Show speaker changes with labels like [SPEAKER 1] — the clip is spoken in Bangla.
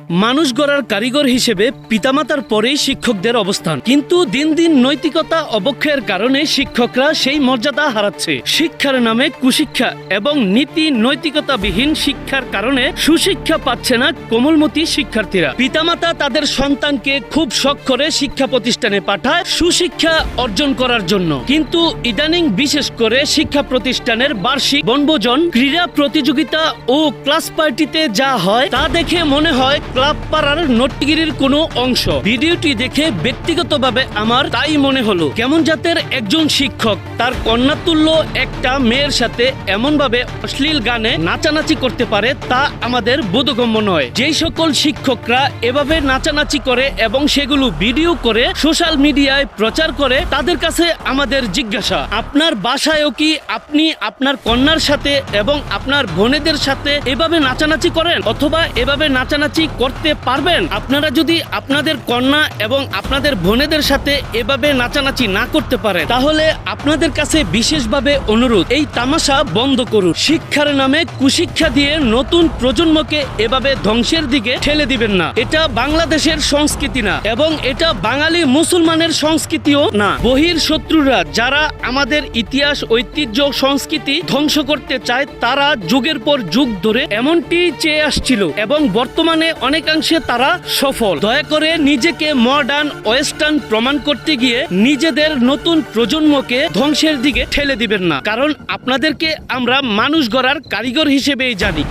[SPEAKER 1] মানুষ গড়ার কারিগর হিসেবে পিতামাতার পরেই শিক্ষকদের অবস্থান, কিন্তু দিন দিন নৈতিকতা অবক্ষয়ের কারণে শিক্ষকরা সেই মর্যাদা হারাচ্ছে। শিক্ষার নামে কুশিক্ষা এবং নীতি নৈতিকতাবিহীন শিক্ষার কারণে সুশিক্ষা পাচ্ছে না কোমলমতি শিক্ষার্থীরা। পিতামাতা তাদের সন্তানকে খুব শখ করে শিক্ষা প্রতিষ্ঠানে পাঠায় সুশিক্ষা অর্জন করার জন্য, কিন্তু ইদানিং বিশেষ করে শিক্ষা প্রতিষ্ঠানের বার্ষিক বনভোজন, ক্রীড়া প্রতিযোগিতা ও ক্লাস পার্টিতে যা হয় তা দেখে মনে হয় ক্লাব পাড়ার নটগিরির কোনো অংশ। ভিডিওটি দেখে ব্যক্তিগতভাবে আমার তাই মনে হলো, কেমন জাতের একজন শিক্ষক তার কন্যাতুল্য একটা মেয়ের সাথে এমনভাবে অশ্লীল গানে নাচানাচি করতে পারে তা আমাদের বোধগম্য নয়। যেই সকল শিক্ষকরা এভাবে নাচানাচি করে এবং সেগুলো ভিডিও করে সোশ্যাল মিডিয়ায় প্রচার করে, তাদের কাছে আমাদের জিজ্ঞাসা, আপনার বাসায়ও কি আপনি আপনার কন্যার সাথে এবং আপনার বোনেদের সাথে এভাবে নাচানাচি করেন অথবা এভাবে নাচানাচি করতে পারবেন? আপনারা যদি আপনাদের কন্যা এবং আপনাদের বোনেদের সাথে এভাবে নাচানাচি না করতে পারেন, তাহলে আপনাদের কাছে বিশেষভাবে অনুরোধ, এই তামাশা বন্ধ করুন। শিক্ষার নামে কুশিক্ষা দিয়ে নতুন প্রজন্মকে এভাবে ধ্বংসের দিকে ঠেলে দিবেন না। এটা বাংলাদেশের সংস্কৃতি না এবং এটা বাঙালি মুসলমানের সংস্কৃতিও না। বহির শত্রুরা যারা আমাদের ইতিহাস, ঐতিহ্য, সংস্কৃতি ধ্বংস করতে চায়, তারা যুগের পর যুগ ধরে এমনটি চেয়ে আসছিল এবং বর্তমানে অনেকাংশে তারা সফল। দয়া করে নিজেকে মডার্ন ওয়েস্টার্ন প্রমাণ করতে গিয়ে নিজেদের নতুন প্রজন্মকে ধ্বংসের দিকে ঠেলে দিবেন না, কারণ আপনাদেরকে আমরা মানুষ গড়ার কারিগর হিসেবেই জানি।